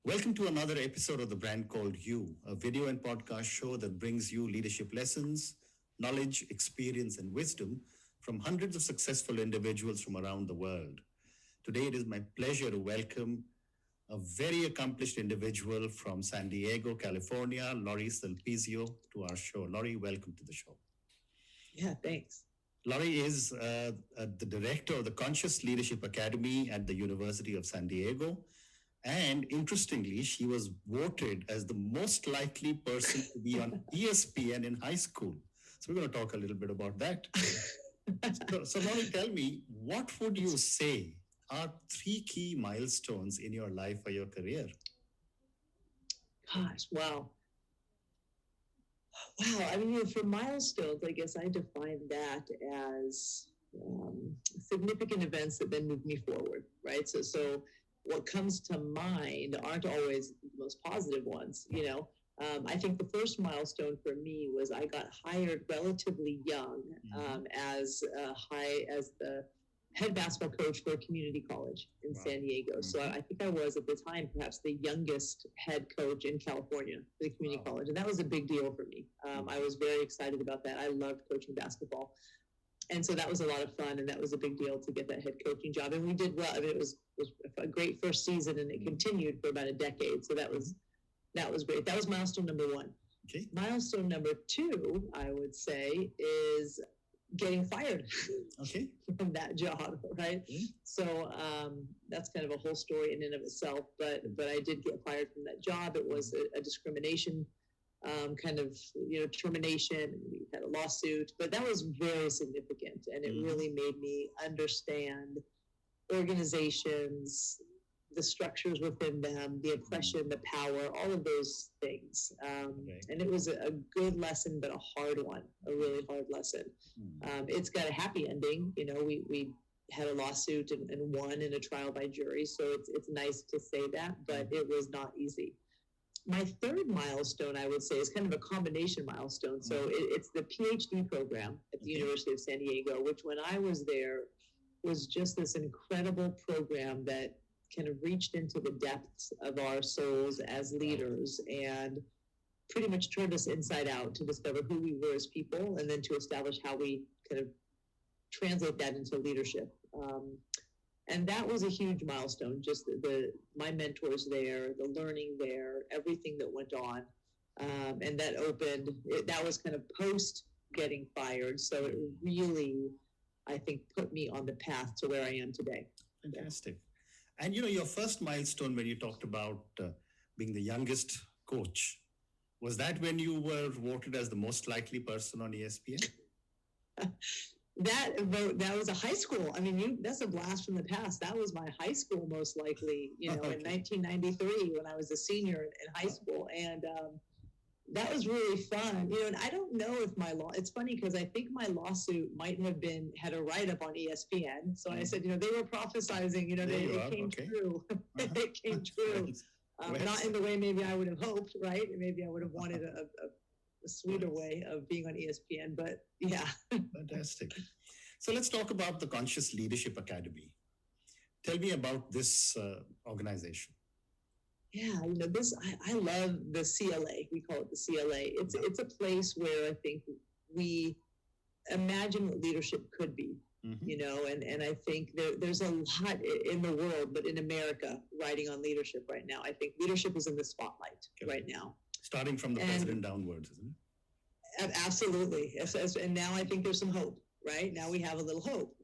Welcome to another episode of The Brand Called You, a video and podcast show that brings you leadership lessons, knowledge, experience, and wisdom from hundreds of successful individuals from around the world. Today, it is my pleasure to welcome a very accomplished individual from San Diego, California, Lorri Sulpizio, to our show. Lorri, welcome to the show. Yeah, thanks. Lorri is the director of the Conscious Leadership Academy at the University of San Diego. And interestingly, she was voted as the most likely person to be on ESPN in high school. So we're going to talk a little bit about that. So Lorri, tell me, what would you say are three key milestones in your life or your career? Gosh, wow. Wow. I mean, for milestones, I guess I define that as significant events that then move me forward, right? So what comes to mind aren't always the most positive ones, I think the first milestone for me was I got hired relatively young as the head basketball coach for a community college in San Diego. So I think I was at the time perhaps the youngest head coach in California for the community college, and that was a big deal for me. I was very excited about that. I loved coaching basketball. And so that was a lot of fun, and that was a big deal to get that head coaching job. And we did well. I mean, it was a great first season, and it continued for about a decade. So that was great. That was milestone number one. Okay. Milestone number two, I would say, is getting fired from that job, right? Mm-hmm. So that's kind of a whole story in and of itself. But I did get fired from that job. It was a discrimination termination. We had a lawsuit, but that was very significant, and it really made me understand organizations, the structures within them, the oppression, the power, all of those things. And it was a good lesson, but a hard one, a really hard lesson. It's got a happy ending. We had a lawsuit and won in a trial by jury, so it's nice to say that, but it was not easy. My third milestone, I would say, is kind of a combination milestone. So it's the PhD program at the University of San Diego, which when I was there was just this incredible program that kind of reached into the depths of our souls as leaders and pretty much turned us inside out to discover who we were as people, and then to establish how we kind of translate that into leadership. And that was a huge milestone, just my mentors there, the learning there, everything that went on. And that that was kind of post getting fired. So it really, I think, put me on the path to where I am today. Fantastic. And, your first milestone when you talked about being the youngest coach, was that when you were voted as the most likely person on ESPN? That was a high school. I mean, that's a blast from the past. That was my high school, most likely, in 1993 when I was a senior in high school. And that was really fun. And I don't know if it's funny because I think my lawsuit might have had a write-up on ESPN. So I said, they were prophesizing, it came true. It came true. Not in the way maybe I would have hoped, right? Maybe I would have wanted a sweeter way of being on ESPN, but yeah. Fantastic. So let's talk about the Conscious Leadership Academy. Tell me about this organization. Yeah, I love the CLA. We call it the CLA. It's a place where I think we imagine what leadership could be, and I think there's a lot in the world, but in America, riding on leadership right now. I think leadership is in the spotlight right now. Starting from the president downwards, isn't it? Absolutely. And now I think there's some hope, right? Now we have a little hope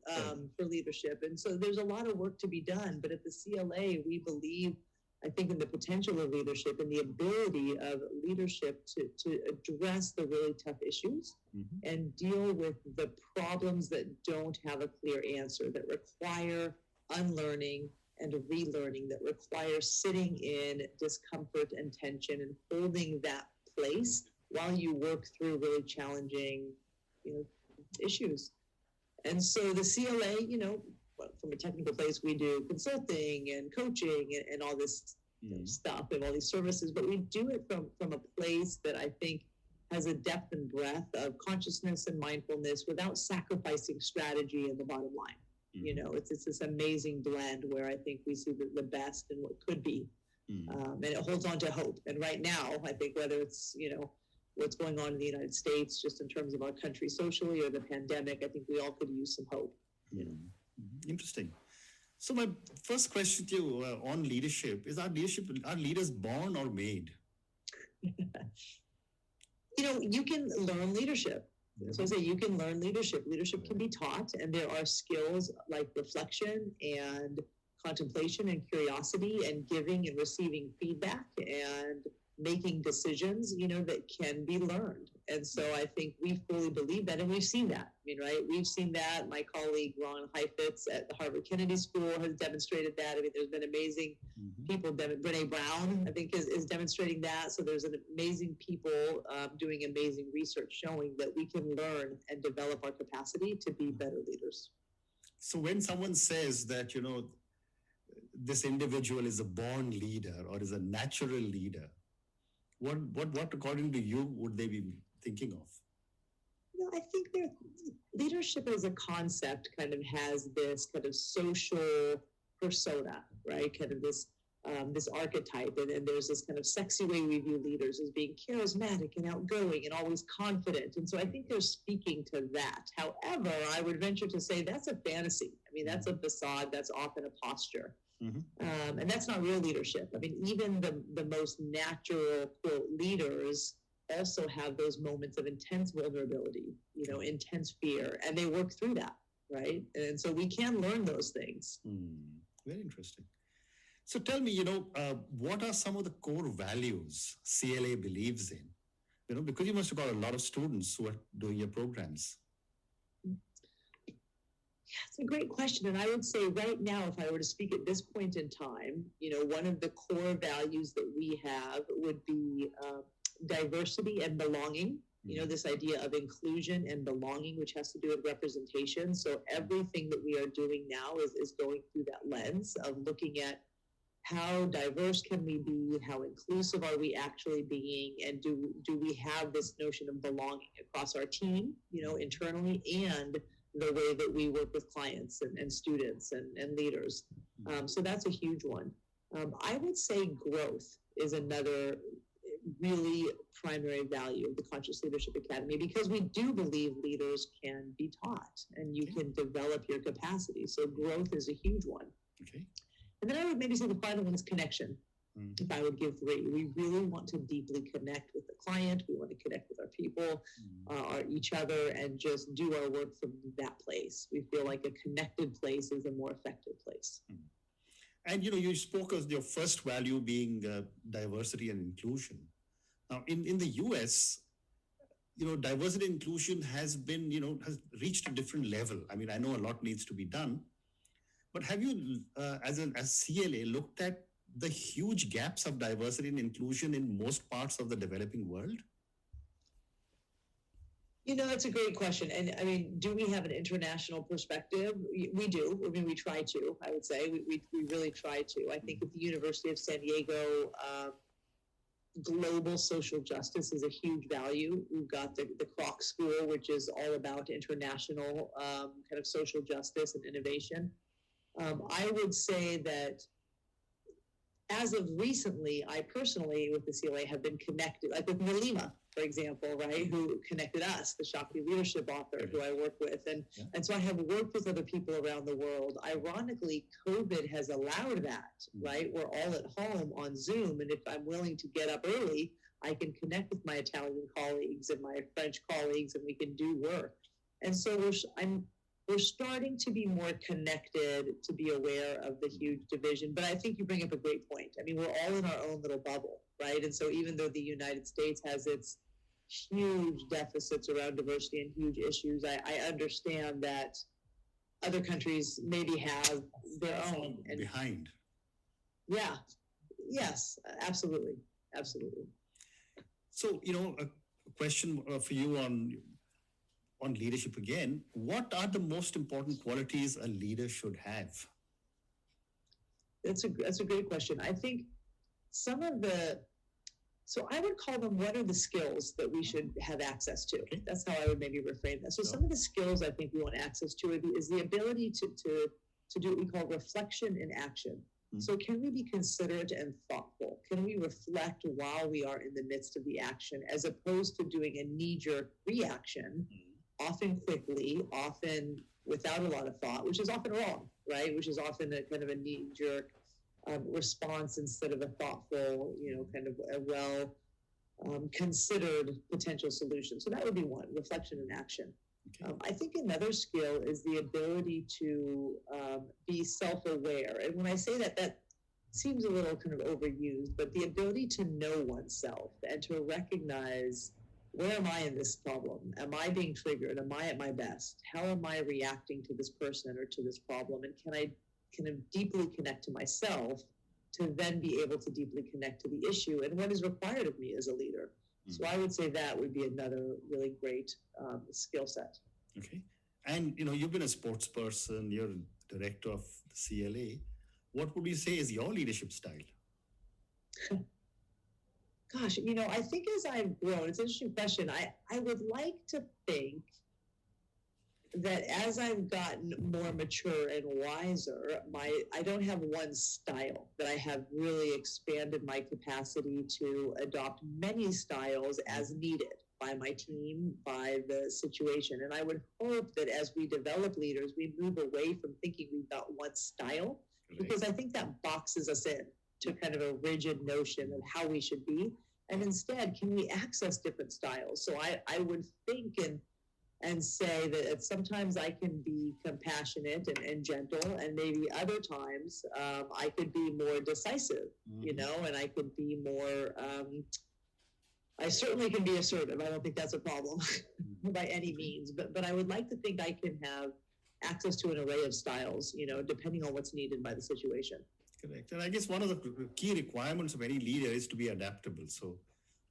for leadership. And so there's a lot of work to be done. But at the CLA, we believe, I think, in the potential of leadership and the ability of leadership to address the really tough issues and deal with the problems that don't have a clear answer, that require unlearning and relearning, that require sitting in discomfort and tension and holding that place while you work through really challenging, issues. And so the CLA, from a technical place, we do consulting and coaching and all this stuff and all these services, but we do it from a place that I think has a depth and breadth of consciousness and mindfulness without sacrificing strategy in the bottom line. It's this amazing blend where I think we see the best in what could be And it holds on to hope. And right now, I think whether it's, what's going on in the United States, just in terms of our country socially or the pandemic, I think we all could use some hope. Interesting. So my first question to you on leadership is: are leaders born or made? You can learn leadership. So I say you can learn leadership. Leadership can be taught, and there are skills like reflection and contemplation and curiosity and giving and receiving feedback and making decisions, that can be learned. And so I think we fully believe that, and we've seen that. Right? We've seen that. My colleague Ron Heifetz at the Harvard Kennedy School has demonstrated that. There's been amazing people. Brene Brown, I think, is demonstrating that. So there's an amazing people doing amazing research showing that we can learn and develop our capacity to be better leaders. So when someone says that, this individual is a born leader or is a natural leader, what according to you would they be thinking of? I think leadership as a concept kind of has this kind of social persona, right? Kind of this archetype, and there's this kind of sexy way we view leaders as being charismatic and outgoing and always confident. And so I think they're speaking to that. However, I would venture to say that's a fantasy. That's a facade. That's often a posture. And that's not real leadership. Even the most natural, quote, leaders also have those moments of intense vulnerability, intense fear, and they work through that, right? And so we can learn those things. Very interesting. So tell me, what are some of the core values CLA believes in? Because you must have got a lot of students who are doing your programs. Yeah, it's a great question. And I would say right now, if I were to speak at this point in time, one of the core values that we have would be diversity and belonging. This idea of inclusion and belonging, which has to do with representation. So everything that we are doing now is going through that lens of looking at how diverse can we be, how inclusive are we actually being, and do we have this notion of belonging across our team, internally, and the way that we work with clients and students and leaders. So that's a huge one. I would say growth is another really primary value of the Conscious Leadership Academy, because we do believe leaders can be taught and you can develop your capacity. So growth is a huge one. Okay. And then I would maybe say the final one is connection. If I would give three, we really want to deeply connect with the client. We want to connect with our people, each other, and just do our work from that place. We feel like a connected place is a more effective place. And, you spoke of your first value being diversity and inclusion. Now, in the US, diversity and inclusion has been, has reached a different level. I know a lot needs to be done, but have you, as CLA, looked at the huge gaps of diversity and inclusion in most parts of the developing world? That's a great question. And do we have an international perspective? We do. We try to, I would say. We really try to. I think at the University of San Diego, global social justice is a huge value. We've got the Kroc School, which is all about international kind of social justice and innovation. I would say that as of recently, I personally, with the CLA, have been connected, like with Nalima, for example, right, who connected us, the Shakti leadership author who I work with. And so I have worked with other people around the world. Ironically, COVID has allowed that, right? We're all at home on Zoom. And if I'm willing to get up early, I can connect with my Italian colleagues and my French colleagues, and we can do work. And so we're starting to be more connected, to be aware of the huge division. But I think you bring up a great point. We're all in our own little bubble, right? And so even though the United States has its huge deficits around diversity and huge issues, I understand that other countries maybe have their own. And behind. Yeah. Yes, absolutely. Absolutely. So, a question for you on leadership again. What are the most important qualities a leader should have? That's a great question. I think so I would call them, what are the skills that we should have access to? Okay. That's how I would maybe reframe that. So some of the skills I think we want access to is the ability to do what we call reflection in action. So can we be considerate and thoughtful? Can we reflect while we are in the midst of the action, as opposed to doing a knee-jerk reaction, often quickly, often without a lot of thought, which is often wrong, right? Which is often a kind of a knee-jerk response instead of a thoughtful, kind of a well considered potential solution. So that would be one, reflection and action. Okay. I think another skill is the ability to be self-aware. And when I say that, that seems a little kind of overused, but the ability to know oneself and to recognize, where am I in this problem? Am I being triggered? Am I at my best? How am I reacting to this person or to this problem? And can I deeply connect to myself to then be able to deeply connect to the issue and what is required of me as a leader? So I would say that would be another really great skill set. Okay. And, you've been a sports person, you're director of the CLA. What would you say is your leadership style? Gosh, I think as I've grown, it's an interesting question. I would like to think that as I've gotten more mature and wiser, I don't have one style, that I have really expanded my capacity to adopt many styles as needed by my team, by the situation. And I would hope that as we develop leaders, we move away from thinking we've got one style, because I think that boxes us in to kind of a rigid notion of how we should be. And instead, can we access different styles? So I would think and say that sometimes I can be compassionate and gentle, and maybe other times I could be more decisive, and I could be more, I certainly can be assertive. I don't think that's a problem by any means, but I would like to think I can have access to an array of styles, depending on what's needed by the situation. Correct. And I guess one of the key requirements of any leader is to be adaptable. So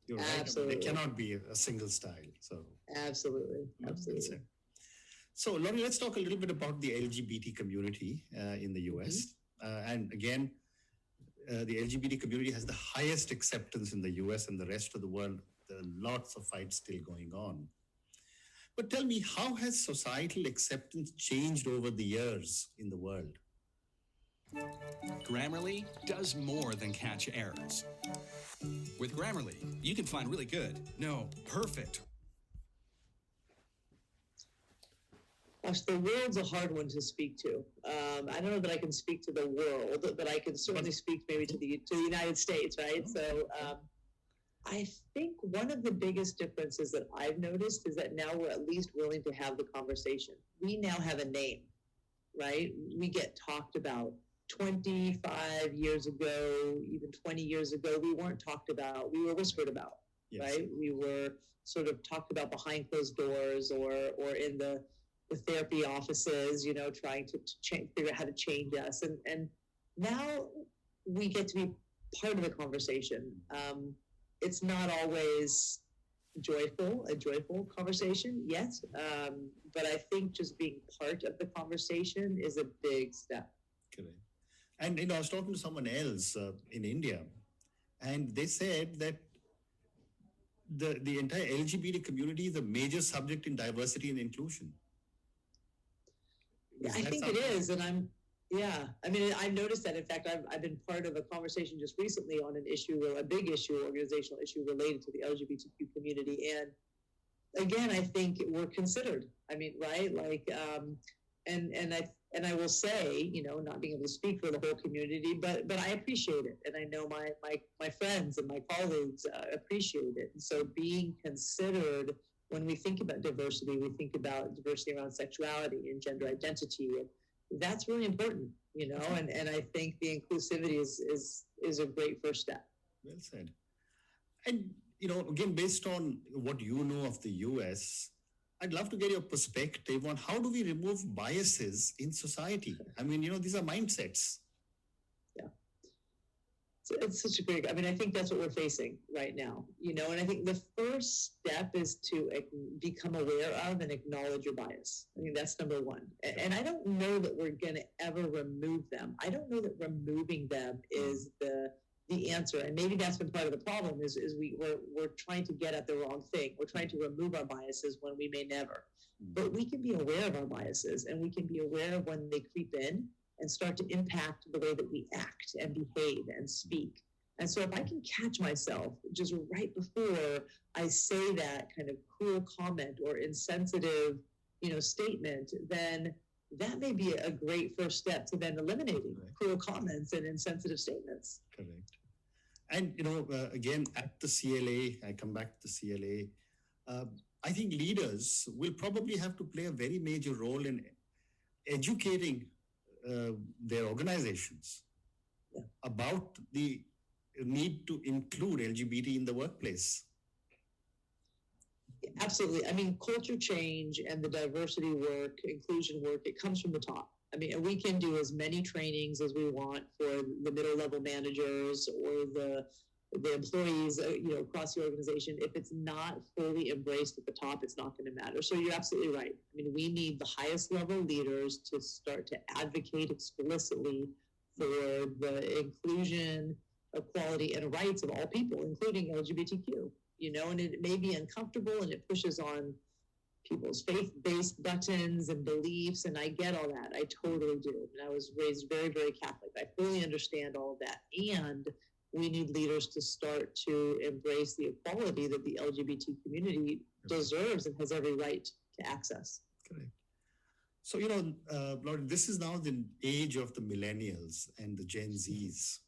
you're right. Absolutely. There cannot be a single style. So absolutely. So Lorri, let's talk a little bit about the LGBT community in the US. And again, the LGBT community has the highest acceptance in the US and the rest of the world. There are lots of fights still going on. But tell me, how has societal acceptance changed over the years in the world? Grammarly does more than catch errors. With Grammarly, you can find really good, no, perfect. Gosh, the world's a hard one to speak to. I don't know that I can speak to the world, but I can certainly speak maybe to the United States, right? So I think one of the biggest differences that I've noticed is that now we're at least willing to have the conversation. We now have a name, right? We get talked about. 25 years ago, even 20 years ago, we weren't talked about. We were whispered about, right? We were sort of talked about behind closed doors or in the therapy offices, trying to figure out how to change us. And now we get to be part of the conversation. It's not always a joyful conversation yet, but I think just being part of the conversation is a big step. Correct. And I was talking to someone else in India, and they said that the entire LGBT community is a major subject in diversity and inclusion. I think it is, and I've noticed that. In fact, I've been part of a conversation just recently on an issue, a big issue, organizational issue related to the LGBTQ community, and again, I think we're considered. Right? And I will say, not being able to speak for the whole community, but I appreciate it, and I know my friends and my colleagues appreciate it. And so, being considered when we think about diversity, we think about diversity around sexuality and gender identity, and that's really important, And I think the inclusivity is a great first step. Well said. And again, based on what you know of the US, I'd love to get your perspective on how do we remove biases in society? These are mindsets. Yeah. It's such a great, I think that's what we're facing right now, and I think the first step is to become aware of and acknowledge your bias. I think that's number one. And I don't know that we're going to ever remove them. I don't know that removing them is the answer, and maybe that's been part of the problem is we're trying to get at the wrong thing. We're trying to remove our biases when we may never. But we can be aware of our biases, and we can be aware of when they creep in, and start to impact the way that we act and behave and speak. And so if I can catch myself just right before I say that kind of cruel comment or insensitive, statement, then that may be a great first step to then eliminating cruel comments and insensitive statements. Correct. And, again, at the CLA, I come back to the CLA, I think leaders will probably have to play a very major role in educating their organizations about the need to include LGBT in the workplace. Absolutely. I mean, culture change and the diversity work, inclusion work, it comes from the top. I mean, we can do as many trainings as we want for the middle level managers or the employees, across the organization. If it's not fully embraced at the top, it's not going to matter. So you're absolutely right. I mean, we need the highest level leaders to start to advocate explicitly for the inclusion, equality, and rights of all people, including LGBTQ. And it may be uncomfortable and it pushes on people's faith-based buttons and beliefs, and I get all that. I totally do. And I was raised very, very Catholic. I fully understand all of that. And we need leaders to start to embrace the equality that the LGBT community deserves and has every right to access. Correct. So, Lorri, this is now the age of the millennials and the Gen Zs.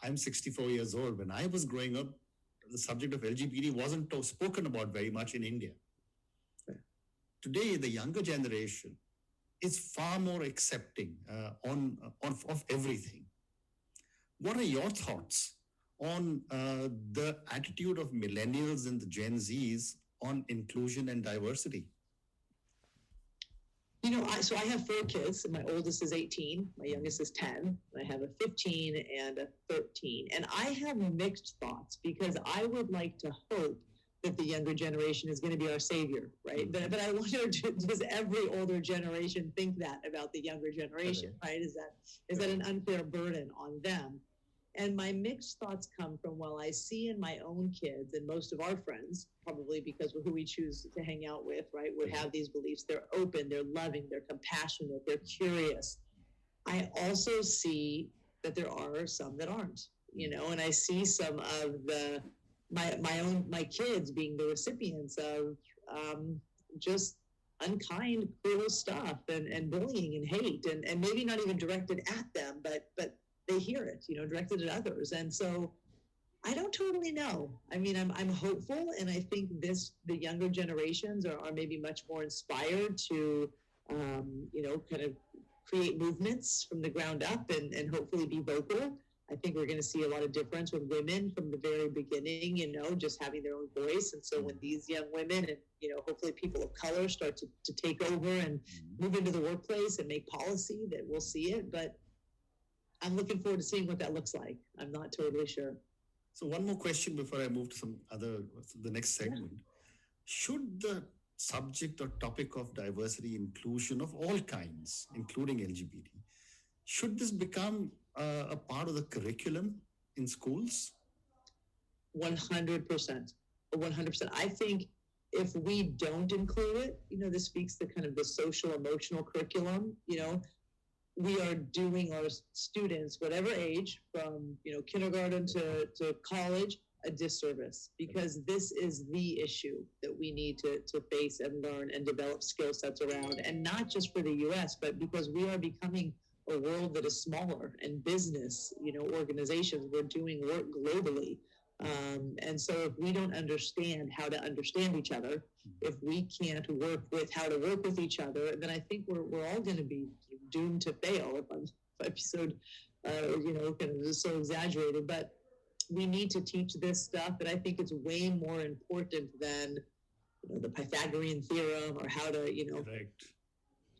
I'm 64 years old. When I was growing up, the subject of LGBT wasn't spoken about very much in India. Today, the younger generation is far more accepting of everything. What are your thoughts on the attitude of millennials and the Gen Zs on inclusion and diversity? So I have 4 kids. My oldest is 18. My youngest is 10. I have a 15 and a 13. And I have mixed thoughts because I would like to hope that the younger generation is going to be our savior, right? But I wonder, does every older generation think that about the younger generation, right? Is that an unfair burden on them? And my mixed thoughts come from, well, I see in my own kids and most of our friends, probably because of who we choose to hang out with, right, would have these beliefs. They're open, they're loving, they're compassionate, they're curious. I also see that there are some that aren't, and I see some of my kids being the recipients of just unkind, cruel stuff and bullying and hate, and maybe not even directed at them, but they hear it, directed at others. And so I don't totally know. I mean, I'm hopeful, and I think the younger generations are maybe much more inspired to, kind of create movements from the ground up and hopefully be vocal. I think we're going to see a lot of difference with women from the very beginning, just having their own voice. And so when these young women and, hopefully people of color start to take over and move into the workplace and make policy, that we'll see it. But I'm looking forward to seeing what that looks like. I'm not totally sure. So one more question before I move to the next segment. Should the subject or topic of diversity, inclusion of all kinds, including LGBT, should this become a part of the curriculum in schools? 100%. 100%. I think if we don't include it, this speaks to kind of the social emotional curriculum, we are doing our students, whatever age, from kindergarten to college, a disservice, because this is the issue that we need to face and learn and develop skill sets around, and not just for the US, but because we are becoming a world that is smaller, and business, organizations, we're doing work globally. And so if we don't understand how to understand each other, if we can't work with how to work with each other, then I think we're all going to be doomed to fail, if I'm so, kind of so exaggerated. But we need to teach this stuff, and I think it's way more important than the Pythagorean theorem or how to,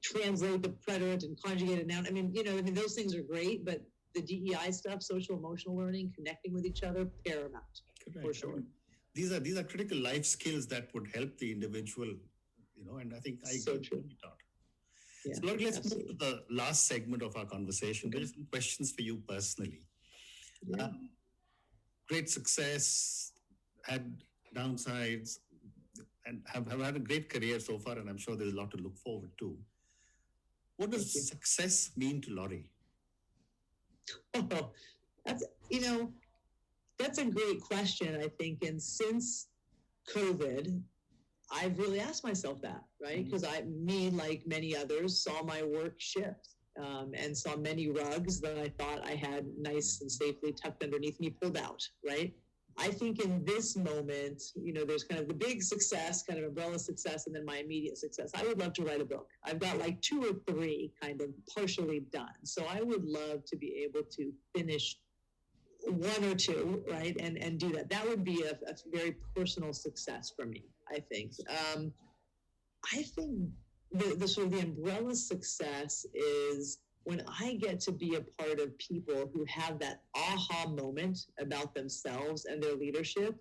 translate the preterite and conjugate a noun. I mean, those things are great, but the DEI stuff, social emotional learning, connecting with each other, paramount. For sure. These are critical life skills that would help the individual, and I think I so true. Taught. Yeah, so let's move to the last segment of our conversation. There are some questions for you personally. Yeah. Great success, had downsides, and have had a great career so far, and I'm sure there's a lot to look forward to. What Thank you. does success mean to Lorri? Oh, that's, you know, that's a great question, I think. And since COVID, I've really asked myself that, right? Because like many others, saw my work shift and saw many rugs that I thought I had nice and safely tucked underneath me pulled out, right? I think in this moment, there's kind of the big success, kind of umbrella success, and then my immediate success. I would love to write a book. I've got like 2 or 3 kind of partially done. So I would love to be able to finish 1 or 2, right? And do that. That would be a very personal success for me, I think. I think the sort of the umbrella success is when I get to be a part of people who have that aha moment about themselves and their leadership.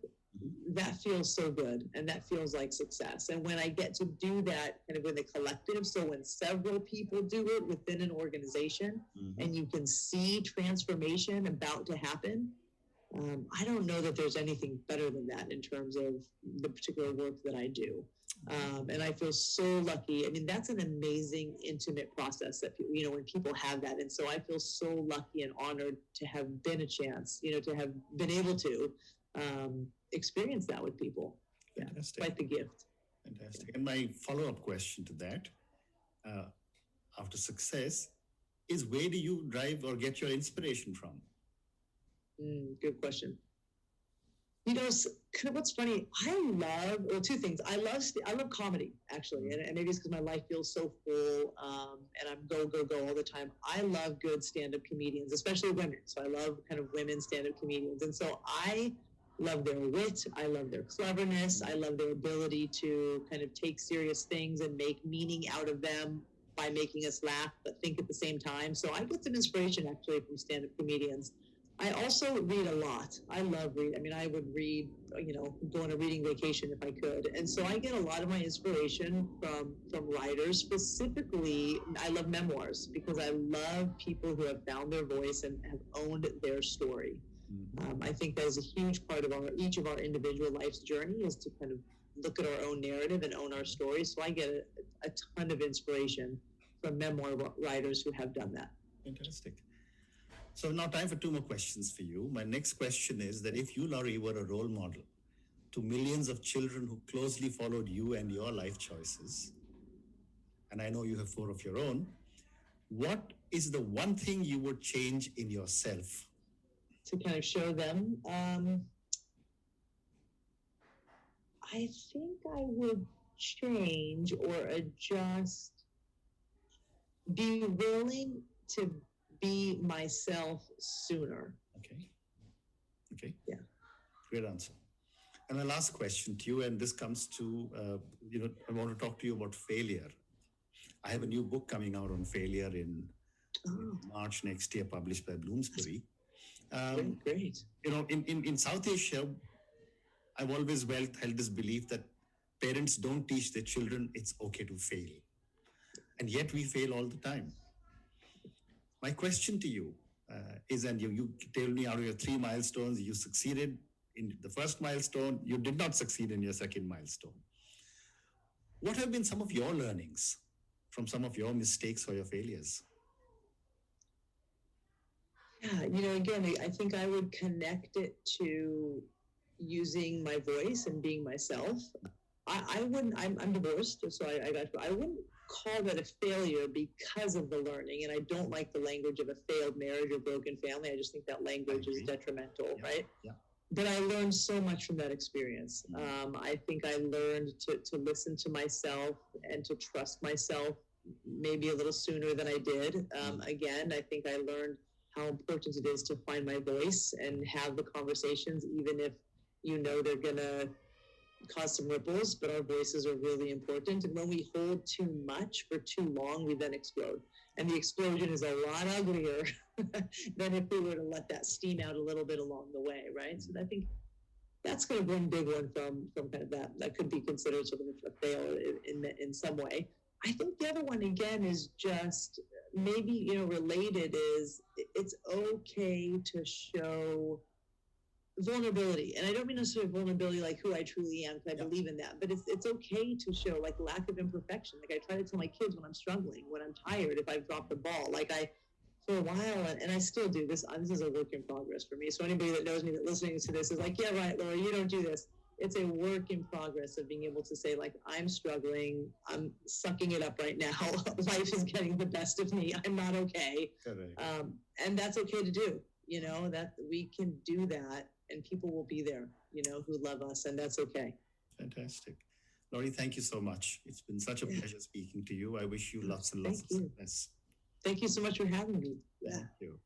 That feels so good, and that feels like success. And when I get to do that kind of in the collective, so when several people do it within an organization, and you can see transformation about to happen, I don't know that there's anything better than that in terms of the particular work that I do. And I feel so lucky. I mean, that's an amazing, intimate process that, when people have that. And so I feel so lucky and honored to have been a chance, to have been able to experience that with people. Fantastic. Quite the gift. Fantastic. And my follow-up question to that, after success, is where do you drive or get your inspiration from? Good question. Kind of what's funny, I love, 2 things. I love comedy, actually, and maybe it's because my life feels so full, and I'm go all the time. I love good stand-up comedians, especially women. So I love kind of women stand-up comedians, and so I love their wit. I love their cleverness. I love their ability to kind of take serious things and make meaning out of them by making us laugh, but think at the same time. So I get some inspiration, actually, from stand-up comedians. I also read a lot. I love reading. I mean, I would read, go on a reading vacation if I could. And so I get a lot of my inspiration from writers. Specifically, I love memoirs because I love people who have found their voice and have owned their story. I think that is a huge part of each of our individual life's journey, is to kind of look at our own narrative and own our story. So I get a ton of inspiration from memoir writers who have done that. Fantastic. So now time for 2 more questions for you. My next question is that if you, Lorri, were a role model to millions of children who closely followed you and your life choices, and I know you have 4 of your own, what is the one thing you would change in yourself? To kind of show them, I think I would change or adjust, be willing to be myself sooner. Okay. Yeah. Great answer. And my last question to you, and this comes to, I want to talk to you about failure. I have a new book coming out on failure in March next year, published by Bloomsbury. Great. In South Asia, I've always held this belief that parents don't teach their children it's okay to fail. And yet we fail all the time. My question to you is, and you tell me out of your 3 milestones, you succeeded in the first milestone, you did not succeed in your second milestone. What have been some of your learnings from some of your mistakes or your failures? Yeah, again, I think I would connect it to using my voice and being myself. I wouldn't, I'm divorced, so I wouldn't call that a failure because of the learning. And I don't like the language of a failed marriage or broken family. I just think that language is detrimental, right? Yeah. But I learned so much from that experience. I think I learned to listen to myself and to trust myself maybe a little sooner than I did. Again, I think I learned how important it is to find my voice and have the conversations, even if they're going to cause some ripples, but our voices are really important. And when we hold too much for too long, we then explode. And the explosion is a lot uglier than if we were to let that steam out a little bit along the way, right? So I think that's kind of one big one from kind of that could be considered sort of a fail in some way. I think the other one, again, is just maybe, related, is it's okay to show vulnerability. And I don't mean necessarily vulnerability like who I truly am, because I believe in that, but it's okay to show like lack of imperfection. Like I try to tell my kids when I'm struggling, when I'm tired, if I've dropped the ball, like for a while, and I still do this. This is a work in progress for me. So anybody that knows me that listening to this is like, yeah, right, Lorri, you don't do this. It's a work in progress of being able to say, like, I'm struggling. I'm sucking it up right now. Life is getting the best of me. I'm not okay. And that's okay to do, that we can do that and people will be there, who love us, and that's okay. Fantastic. Lorri, thank you so much. It's been such a pleasure speaking to you. I wish you lots and lots of success. Thank you so much for having me. Thank you.